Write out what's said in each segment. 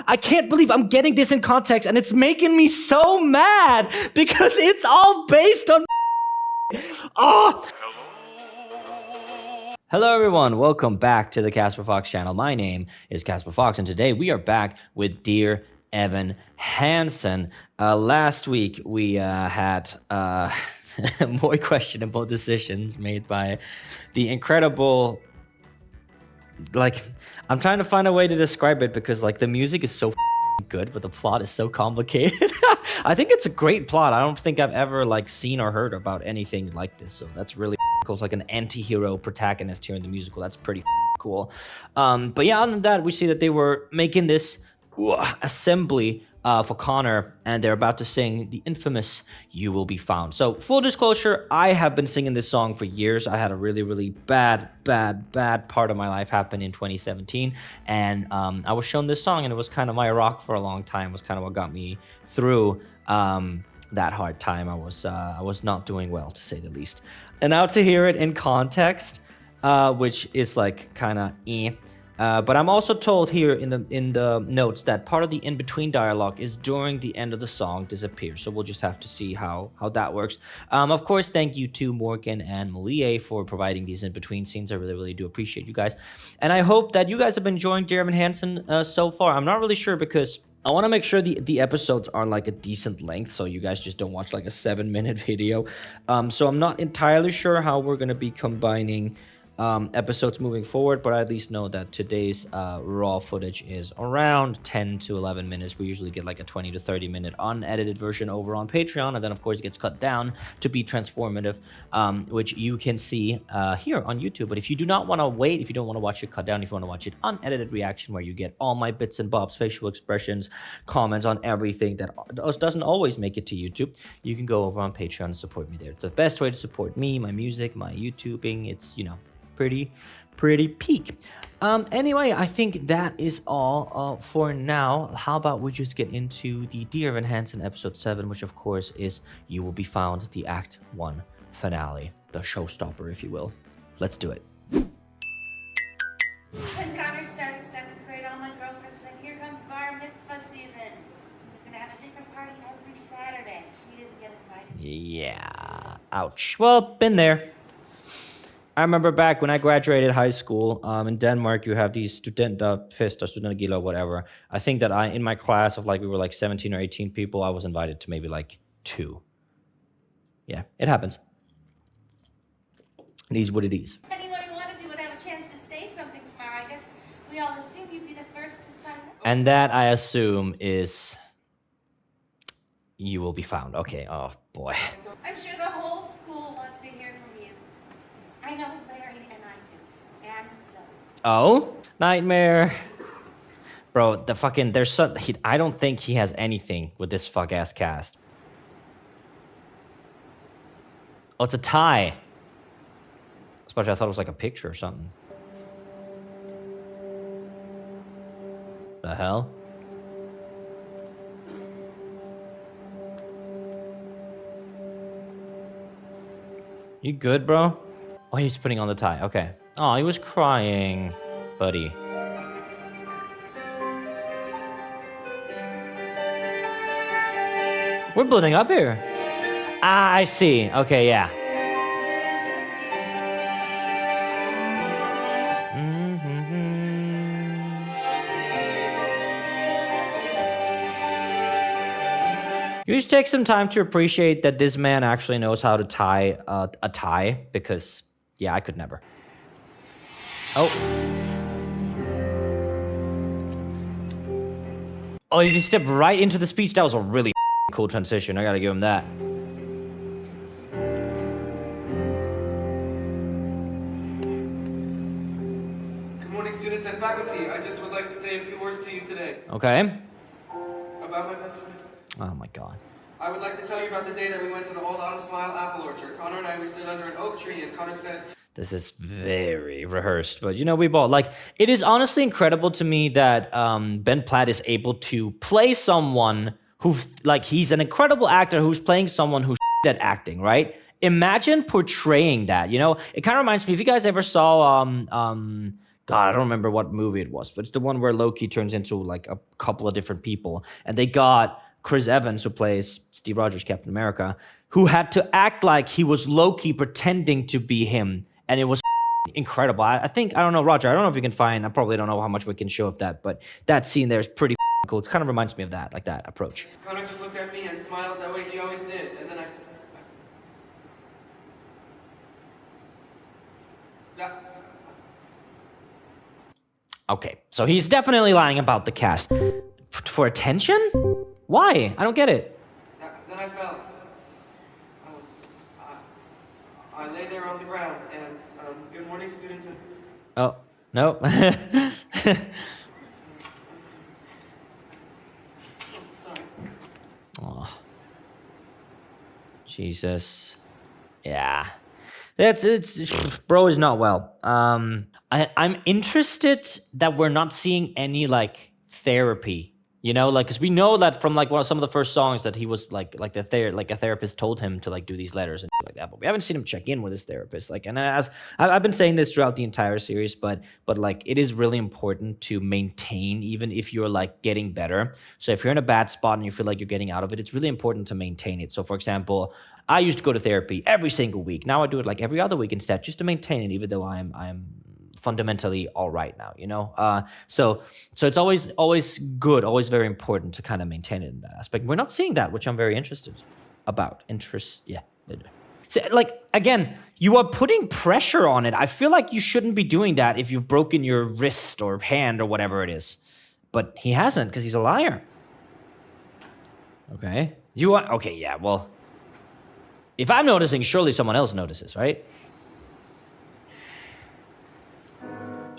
I can't believe I'm getting this in context, and it's making me so mad because it's all based on. Oh. Hello everyone, welcome back to the Casper Fox channel. My name is Casper Fox, and today we are back with Dear Evan Hansen. Last week we had more questionable decisions made by the incredible. I'm trying to find a way to describe it because the music is so good, but the plot is so complicated. I think it's a great plot. I don't think I've ever seen or heard about anything like this, so that's really cool. It's like an anti-hero protagonist here in the musical. That's pretty cool. But yeah, other than that, we see that they were making this assembly for Connor, and they're about to sing the infamous You Will Be Found. So full disclosure, I have been singing this song for years. I had a really bad part of my life happen in 2017, and I was shown this song, and it was kind of my rock for a long time. It was kind of what got me through that hard time. I was not doing well, to say the least. And now to hear it in context, which is kind of but I'm also told here in the notes that part of the in-between dialogue is during the end of the song disappears. So we'll just have to see how that works. Of course, thank you to Morgan and Malie for providing these in-between scenes. I really do appreciate you guys. And I hope that you guys have been enjoying Dear Evan Hansen so far. I'm not really sure because I want to make sure the episodes are a decent length, so you guys just don't watch a 7-minute video. So I'm not entirely sure how we're going to be combining episodes moving forward, but I at least know that today's raw footage is around 10 to 11 minutes. We usually get a 20 to 30 minute unedited version over on Patreon, and then of course it gets cut down to be transformative, which you can see here on YouTube. But if you do not want to wait, if you don't want to watch it cut down, if you want to watch it unedited reaction where you get all my bits and bobs, facial expressions, comments on everything that doesn't always make it to YouTube, you can go over on Patreon and support me there. It's the best way to support me, my music, my YouTubing. It's, pretty peak. Anyway, I think that is all for now. How about we just get into the Dear Evan Hansen episode 7, which of course is You Will Be Found, the Act 1 finale, the showstopper, if you will. Let's do it. When Connor started 7th grade, all my girlfriends said, "Here comes bar mitzvah season." He was gonna have a different party every Saturday. He didn't get invited. Yeah, ouch. Well, been there. I remember back when I graduated high school in Denmark, you have these studentfest or studentergilder, whatever. I think that in my class of we were 17 or 18 people, I was invited to maybe 2. Yeah, it happens. It is what it is. Anyone who wanted to would have a chance to say something tomorrow. I guess we all assume you'd be the first to sign up. And that, I assume, is You Will Be Found. Okay, oh boy. I'm sure the whole school wants to hear from you. I know Larry and I do. And Zoe. Oh? Nightmare. Bro, I don't think he has anything with this fuck-ass cast. Oh, it's a tie. Especially, I thought it was a picture or something. The hell? You good, bro? Oh, he's putting on the tie. Okay. Oh, he was crying, buddy. We're building up here. Ah, I see. Okay, yeah. You should take some time to appreciate that this man actually knows how to tie a tie, because, yeah, I could never. Oh. Oh, he just stepped right into the speech. That was a really cool transition. I gotta give him that. Good morning, students and faculty. I just would like to say a few words to you today. Okay. About my best friend. Oh my god. I would like to tell you about the day that we went to the old Autumn Smile apple orchard. Connor and I, we stood under an oak tree, and Connor said... This is very rehearsed, but we both it is honestly incredible to me that Ben Platt is able to play someone who's he's an incredible actor who's playing someone who's at acting, right? Imagine portraying that, It kind of reminds me, if you guys ever saw God, I don't remember what movie it was, but it's the one where Loki turns into like a couple of different people. And they got Chris Evans, who plays Steve Rogers, Captain America, who had to act like he was Loki pretending to be him. And it was incredible. I think, I don't know, Roger, I don't know if you can find, I probably don't know how much we can show of that, but that scene there is pretty cool. It kind of reminds me of that, like that approach. Connor just looked at me and smiled that way he always did, and then I... Yeah. Okay, so he's definitely lying about the cast. For attention? Why? I don't get it. Then I fell. I lay there on the ground, and good morning, students. Oh, no. Sorry. Oh. Jesus. Yeah. It's bro is not well. I'm interested that we're not seeing any like therapy, you know, like because we know that from like some of the first songs that he was like a therapist told him to like do these letters and shit like that, but we haven't seen him check in with his therapist. Like, and as I've been saying this throughout the entire series, but like it is really important to maintain even if you're like getting better. So if you're in a bad spot and you feel like you're getting out of it, it's really important to maintain it. So for example, I used to go to therapy every single week. Now I do it like every other week instead, just to maintain it, even though I'm fundamentally all right now, you know? So it's always good, always very important to kind of maintain it in that aspect. We're not seeing that, which I'm very interested about. Yeah. So, like, again, you are putting pressure on it. I feel like you shouldn't be doing that if you've broken your wrist or hand or whatever it is. But he hasn't, because he's a liar. Okay. Okay, yeah, well... If I'm noticing, surely someone else notices, right?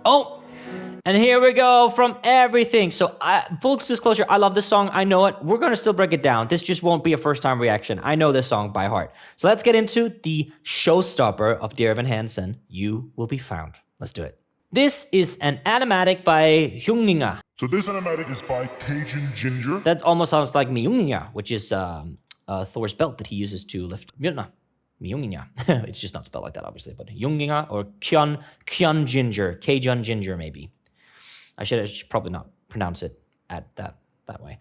Oh, and here we go from everything. So, full disclosure, I love this song. I know it. We're going to still break it down. This just won't be a first-time reaction. I know this song by heart. So let's get into the showstopper of Dear Evan Hansen, You Will Be Found. Let's do it. This is an animatic by Hyunginga. So this animatic is by Cajun Ginger. That almost sounds like Myunginga, which is... Thor's belt that he uses to lift Mjolnir. Myunginga. It's just not spelled like that, obviously, but Hyunginga or Kyun Ginger, Cajun Ginger, maybe. I should probably not pronounce it at that way.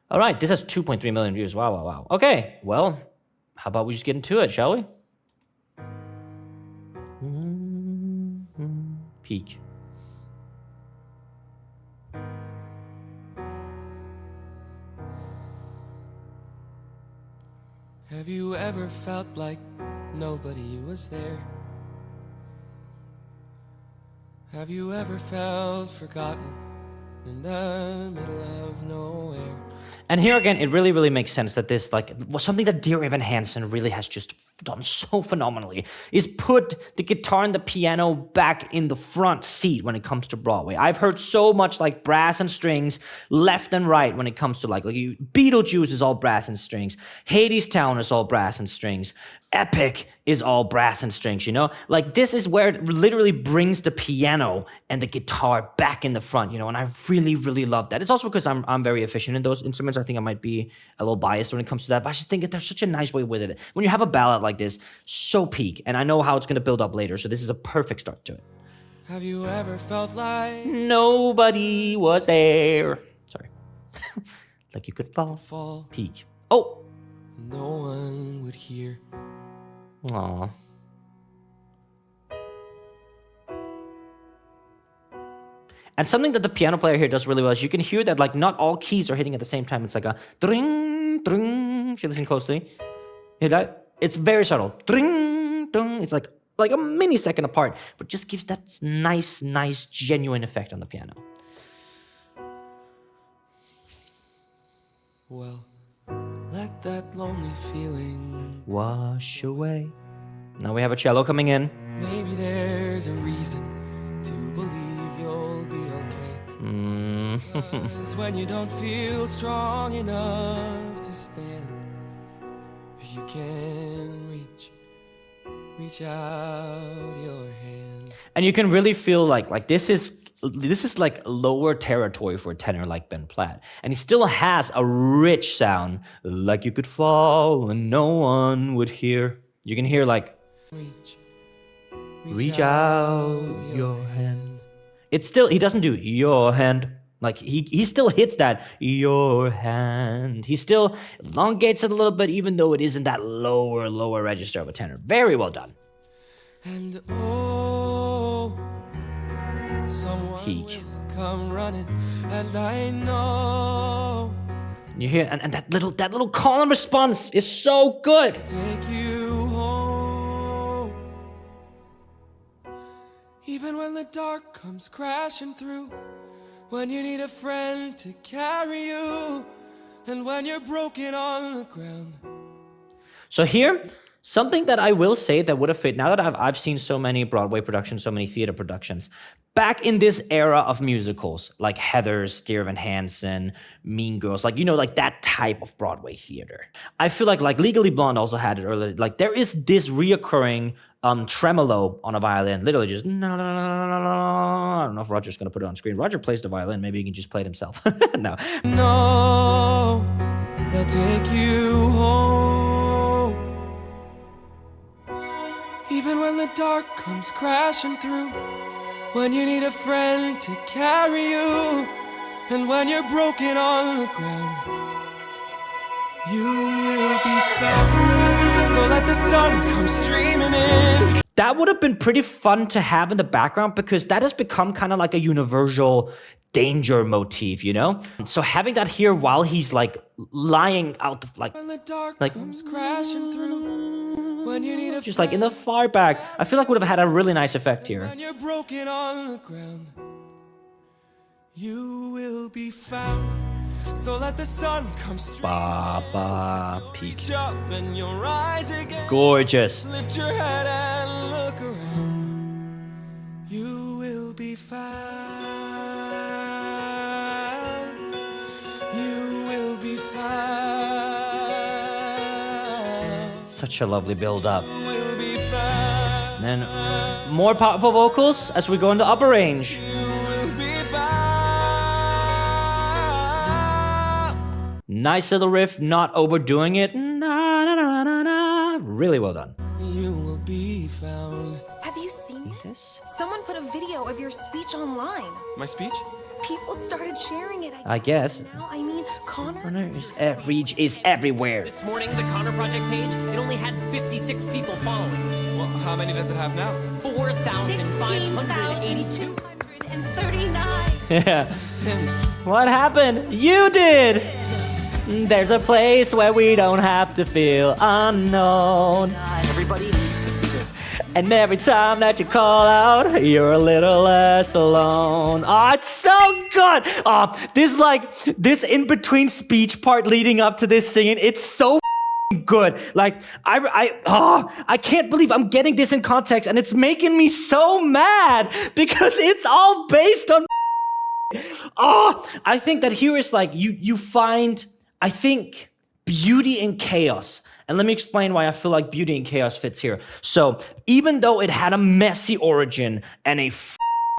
All right, this has 2.3 million views. Wow. Okay, well, how about we just get into it, shall we? Peak. Have you ever felt like nobody was there? Have you ever felt forgotten in the middle of nowhere? And here again, it really, really makes sense that this, like, was something that Dear Evan Hansen really has just done so phenomenally, is put the guitar and the piano back in the front seat when it comes to Broadway. I've heard so much, like, brass and strings left and right when it comes to, like Beetlejuice is all brass and strings. Hadestown is all brass and strings. Epic is all brass and strings, you know? Like, this is where it literally brings the piano and the guitar back in the front, you know? And I really, really love that. It's also because I'm very efficient in those instruments. I think I might be a little biased when it comes to that, but I just think that there's such a nice way with it. When you have a ballad like this, so peak, and I know how it's going to build up later, so this is a perfect start to it. Have you ever felt like nobody was there? Sorry. Like you could fall. Peak. Oh! No one would hear. Aww. And something that the piano player here does really well is you can hear that like not all keys are hitting at the same time. It's like a dring, dring. If you listen closely. Hear that? It's very subtle. Dring, dring. It's like a millisecond apart, but just gives that nice, genuine effect on the piano. Well, let that lonely feeling wash away. Now we have a cello coming in. Maybe there's a reason to believe you'll be okay. 'Cause when you don't feel strong enough to stand, you can reach out your hand. And you can really feel like this is like lower territory for a tenor like Ben Platt. And he still has a rich sound, like you could fall and no one would hear. You can hear like, reach out your hand. it's still, he doesn't do your hand. Like he still hits that your hand. He still elongates it a little bit, even though it is in that lower register of a tenor. Very well done. And oh, someone He- will come running, and I know You hear, and that little call and response is so good. take you home. Even when the dark comes crashing through, when you need a friend to carry you, and when you're broken on the ground. So here, something that I will say that would have fit, now that I've seen so many Broadway productions, so many theater productions, back in this era of musicals, like Heathers, Dear Evan Hansen, Mean Girls, like, you know, like that type of Broadway theater. I feel like Legally Blonde also had it earlier. Like there is this reoccurring tremolo on a violin, literally just, no. I don't know if Roger's gonna put it on screen. Roger plays the violin, maybe he can just play it himself. No. No, they'll take you home. Even when the dark comes crashing through, when you need a friend to carry you, and when you're broken on the ground, you will be found. So let the sun come streaming in. That would have been pretty fun to have in the background because that has become kind of like a universal danger motif, you know? So having that here while he's like lying out the, When the dark like comes crashing through, when you need a just like in the far back, I feel like would have had a really nice effect here. when you're broken on the ground, you will be found. So let the sun come streaming Ba in. peak. Reach up and you'll rise again. Gorgeous. Lift your head and look around. You will be found. You will be found. Such a lovely build up. You will be found. And then more powerful vocals as we go into upper range. You will be found. Nice little riff, not overdoing it. Na, na, na, na, na. Really well done. You will be found. Have you seen This? Someone put a video of your speech online. My speech? People started sharing it. I guess. Now, I mean, Connor. Reach is everywhere. This morning, the Connor Project page, it only had 56 people following. Well, how many does it have now? 4,582. 16,239. Yeah. What happened? You did! There's a place where we don't have to feel unknown. Everybody needs to see this. And every time that you call out, you're a little less alone. Oh, it's so good! Oh, this in-between speech part leading up to this singing, it's so good. Like, I can't believe I'm getting this in context and it's making me so mad because it's all based on I think that here is like, you find, I think, beauty in chaos. And let me explain why I feel like beauty in chaos fits here. So even though it had a messy origin and a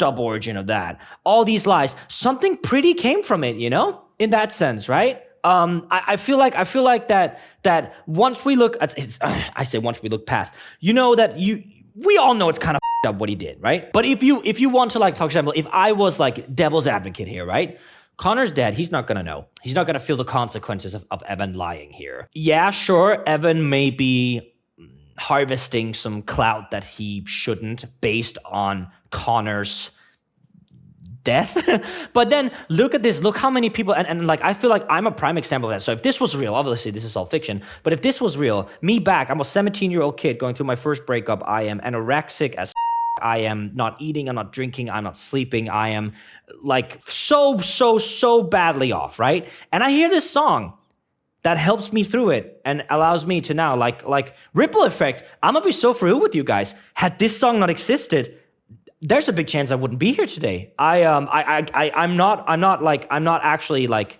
up origin of that, all these lies, something pretty came from it, you know, in that sense, right? I feel like that once we look at, I say once we look past, you know that we all know it's kind of up what he did, right? But if you want to, like, for example, if I was like devil's advocate here, right? Connor's dead. He's not gonna know. He's not gonna feel the consequences of Evan lying here. Yeah, sure, Evan may be harvesting some clout that he shouldn't based on Connor's death. But then look at this. Look how many people, and like, I feel like I'm a prime example of that. So if this was real, obviously this is all fiction, but if this was real, me back, I'm a 17-year-old kid going through my first breakup. I am anorexic as I am not eating, I'm not drinking, I'm not sleeping. I am like so badly off, right? And I hear this song that helps me through it and allows me to now like ripple effect. I'm gonna be so for real with you guys. Had this song not existed, there's a big chance I wouldn't be here today. I'm not actually like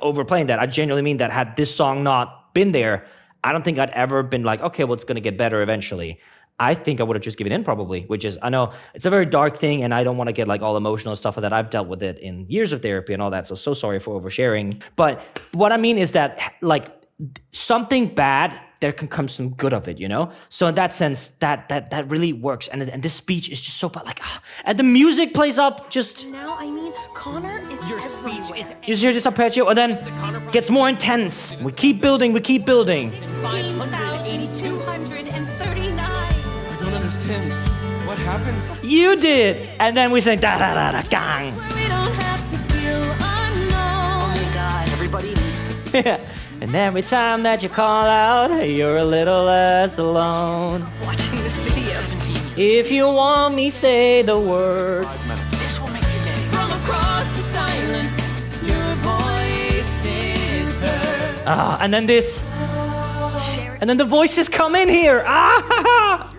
overplaying that. I genuinely mean that. Had this song not been there, I don't think I'd ever been like, okay, well, it's gonna get better eventually. I think I would have just given in probably, which is, I know it's a very dark thing and I don't want to get like all emotional stuff of that. I've dealt with it in years of therapy and all that. So sorry for oversharing. But what I mean is that like something bad there can come some good of it, you know? So in that sense, that really works. And this speech is just so fun. Like, and the music plays up just... Now, I mean, Connor is Your speech everywhere. is You hear this arpeggio, and then gets more intense. We keep building, we keep building. 16,239. I don't understand. What happened? You did! And then we say da-da-da-da, gang. We don't have to feel unknown. Oh God, everybody needs to see this. And every time that you call out, you're a little less alone. Watching this video. If you want me, say the word. 5 minutes. This will make your day. From across the silence, your voice is heard. And then this. Share it. And then the voices come in here. Ah!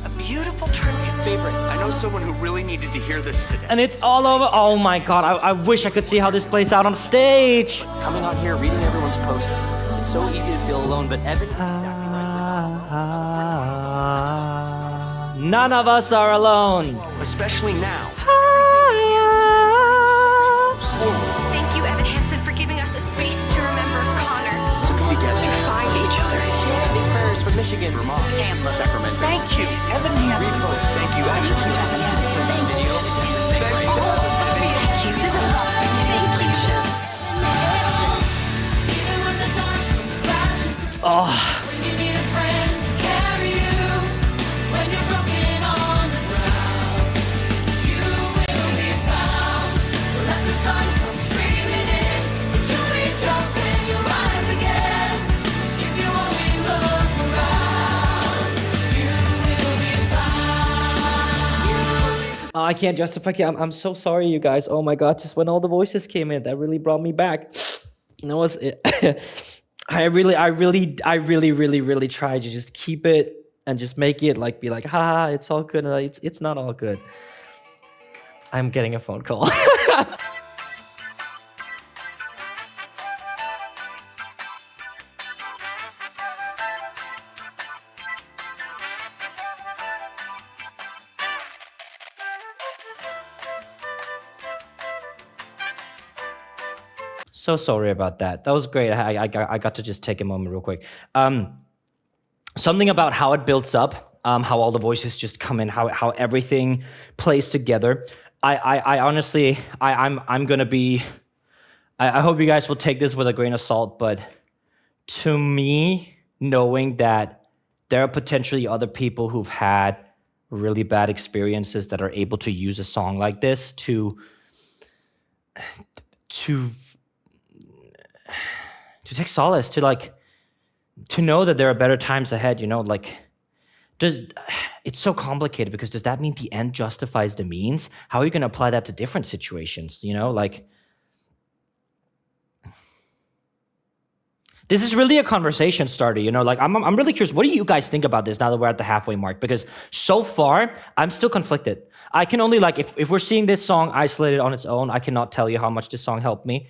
A beautiful tribute. Favorite. I know someone who really needed to hear this today. And it's all over. Oh my God, I wish I could see how this plays out on stage. Coming on here, reading everyone's posts. It's so easy to feel alone, but Evan is exactly right. None of us are alone. Especially now. Thank you, Evan Hansen, for giving us a space to remember Connor. To be together. To find each other. Sending prayers from Michigan, Vermont, Tampa, Sacramento. Thank you, Evan Hansen. Thank you, Evan Hansen. Video. Thank you. This is awesome. Thank you. Oh, When you need a friend to carry you, when you're broken on the ground, you will be found. So let the sun come streaming in, 'cause you'll reach up and you'll rise again. If you only look around, you will be found. I can't justify it. I'm so sorry, you guys. Oh my God, just when all the voices came in, that really brought me back. You know what's it? I really tried to just keep it and just make it like be like, ha, it's all good. It's not all good. I'm getting a phone call. So sorry about that. That was great. I got to just take a moment real quick. Something about how it builds up, how all the voices just come in, how everything plays together. I honestly, I'm gonna be. I hope you guys will take this with a grain of salt, but to me, knowing that there are potentially other people who've had really bad experiences that are able to use a song like this to take solace, to know that there are better times ahead, you know, like, it's so complicated because does that mean the end justifies the means? How are you going to apply that to different situations, you know, like, this is really a conversation starter, you know, like, I'm really curious, what do you guys think about this now that we're at the halfway mark? Because so far, I'm still conflicted. I can only, like, if we're seeing this song isolated on its own, I cannot tell you how much this song helped me.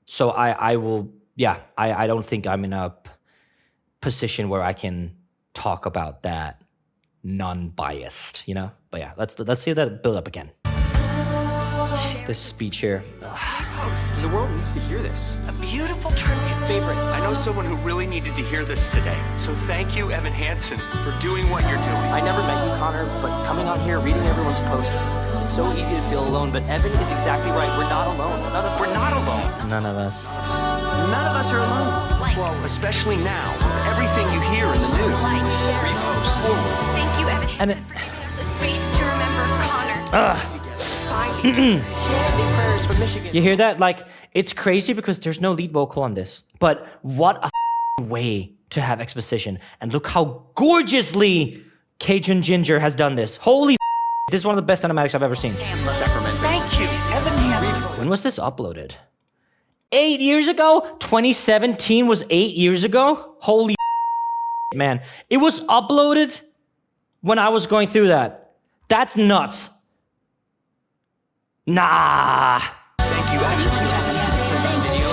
So I will, yeah, I don't think I'm in a position where I can talk about that non-biased, you know? But yeah, let's see that build up again. This speech here. The world needs to hear this. A beautiful tribute. Favorite. I know someone who really needed to hear this today. So thank you, Evan Hansen, for doing what you're doing. I never met you, Connor, but coming on here, reading everyone's posts, it's so easy to feel alone, but Evan is exactly right. We're not alone. We're not alone. None of us. None of us are alone. Well, especially now, with everything you hear in the news. Like, share. Repost. Thank you, Evan And Hansen, for giving us a space to remember Connor. Find each other. Sending prayers from Michigan. You hear that? Like, it's crazy because there's no lead vocal on this. But what a way to have exposition. And look how gorgeously Cajun Ginger has done this. Holy this is one of the best cinematics I've ever seen. Tampa, Sacramento. Thank you, Evan Hansen. When was this uploaded? 8 years ago? 2017 was 8 years ago? Holy man. It was uploaded when I was going through that. That's nuts. Nah. Thank you, Evan Hansen. Video.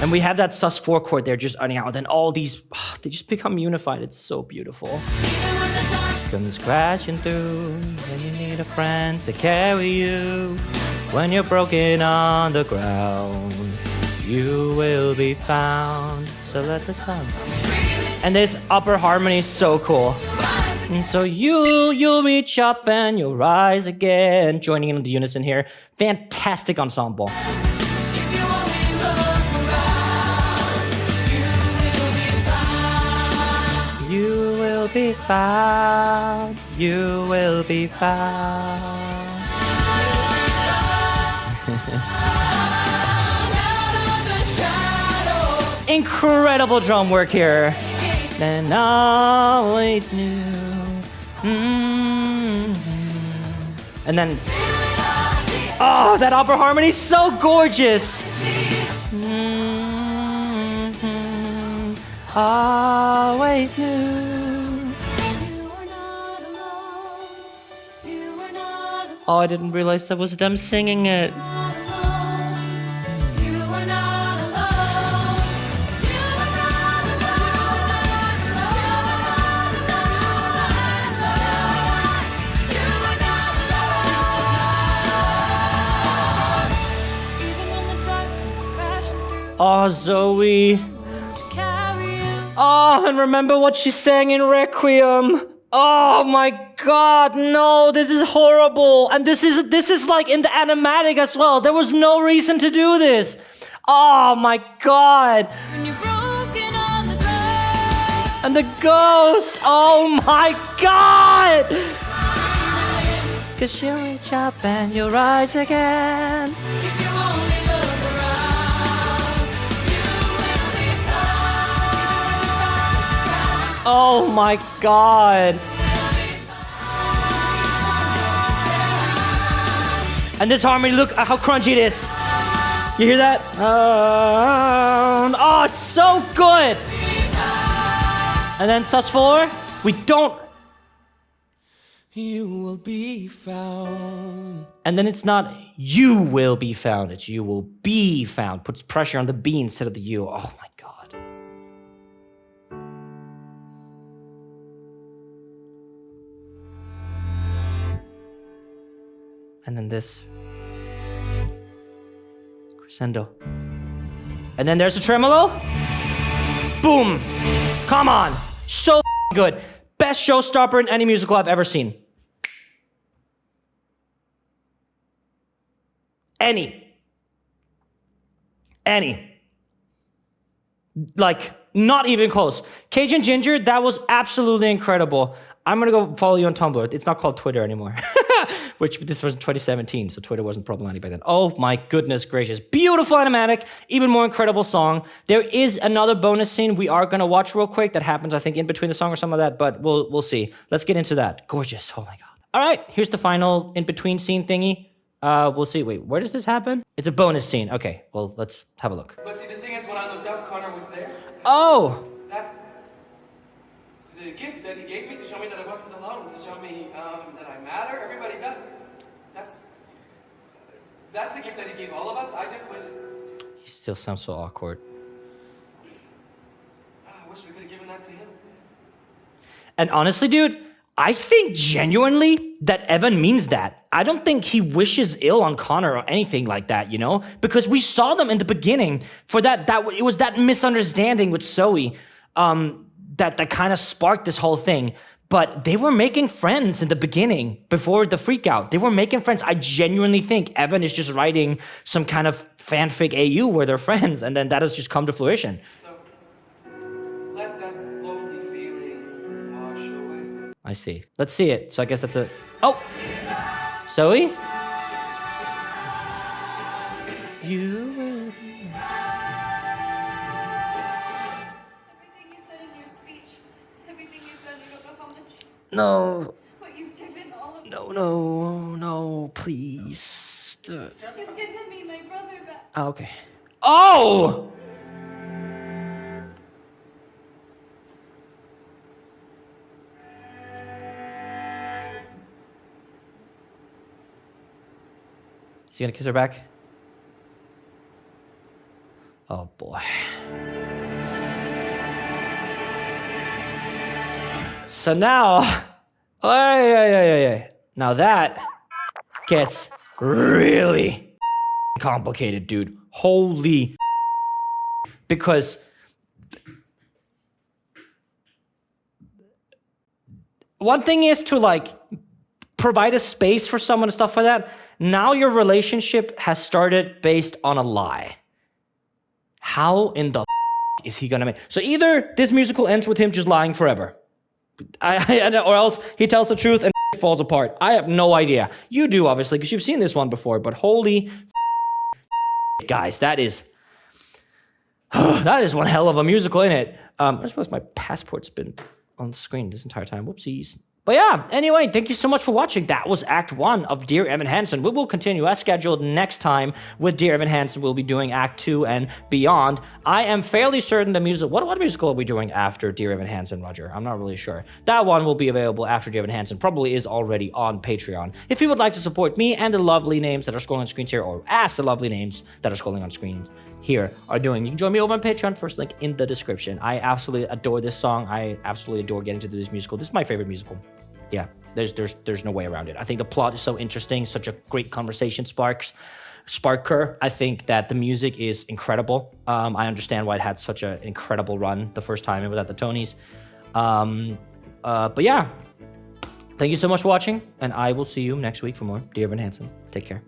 And we have that sus4 chord there just running out. And then all these, they just become unified. It's so beautiful. Comes crashing through when you need a friend to carry you. When you're broken on the ground, you will be found. So let the sun. And this upper harmony is so cool. And so you'll reach up and you'll rise again. Joining in the unison here. Fantastic ensemble. You will be found. You will be found. Incredible drum work here. And always knew. And then, oh, that upper harmony is so gorgeous. Always knew. Oh, I didn't realize that was them singing it. Oh, Zoe. Oh, and remember what she sang in Requiem. Oh my God, no, this is horrible. And this is like in the animatic as well. There was no reason to do this. Oh my God. And the ghost, oh my God. 'Cause you reach up and you rise again. Oh my God. And this harmony, look how crunchy it is. You hear that? Oh, it's so good. And then sus4, we don't. You will be found. And then it's not you will be found, it's you will be found. Puts pressure on the B instead of the U. Oh my God. And then this crescendo. And then there's a tremolo. Boom. Come on. So good. Best showstopper in any musical I've ever seen. Any. Like, not even close. Cajun Ginger, that was absolutely incredible. I'm gonna go follow you on Tumblr. It's not called Twitter anymore. Which this was in 2017, so Twitter wasn't problematic back then. Oh my goodness gracious. Beautiful animatic, even more incredible song. There is another bonus scene we are gonna watch real quick that happens, I think, in between the song or some of that, but we'll see. Let's get into that. Gorgeous, oh my God. All right, here's the final in-between scene thingy. We'll see, wait, where does this happen? It's a bonus scene, okay, well, let's have a look. But see, the thing is, when I looked up, Connor was there. Oh! That's the gift that he gave me to show me that I wasn't alone, to show me that I matter. Everybody does. That's the gift that he gave all of us. I just wish. He still sounds so awkward. I wish we could have given that to him. And honestly, dude, I think genuinely that Evan means that. I don't think he wishes ill on Connor or anything like that, you know? Because we saw them in the beginning for that it was that misunderstanding with Zoe that kind of sparked this whole thing. But they were making friends in the beginning before the freak out. They were making friends. I genuinely think Evan is just writing some kind of fanfic AU where they're friends, and then that has just come to fruition. So, let that lonely feeling wash away. I see. Let's see it. So I guess that's a... Oh! Zoe? You will be... Everything you said in your speech, everything you've done, you don't know how much. No. What you've given all of No, please. You've given me my brother back. Oh, okay. Oh! Is he gonna kiss her back? Oh boy. So now, oh, yeah. Now that gets really complicated, dude. Holy. Because one thing is to like provide a space for someone and stuff like that. Now your relationship has started based on a lie. How in the is he gonna make? So either this musical ends with him just lying forever, or else he tells the truth and falls apart. I have no idea. You do, obviously, because you've seen this one before, but holy guys, that is one hell of a musical, isn't it? I just realized my passport's been on the screen this entire time. Whoopsies. But yeah, anyway, thank you so much for watching. That was Act 1 of Dear Evan Hansen. We will continue as scheduled next time with Dear Evan Hansen. We'll be doing Act 2 and beyond. I am fairly certain the music... What musical are we doing after Dear Evan Hansen, Roger? I'm not really sure. That one will be available after Dear Evan Hansen. Probably is already on Patreon. If you would like to support me and the lovely names that are scrolling on screens here, or ask the lovely names that are scrolling on screens here are doing, you can join me over on Patreon. First link in the description. I absolutely adore this song. I absolutely adore getting to do this musical. This is my favorite musical. Yeah, there's no way around it. I think the plot is so interesting, such a great conversation sparker. I think that the music is incredible. I understand why it had such an incredible run the first time it was at the Tonys. But yeah, thank you so much for watching, and I will see you next week for more Dear Evan Hansen. Take care.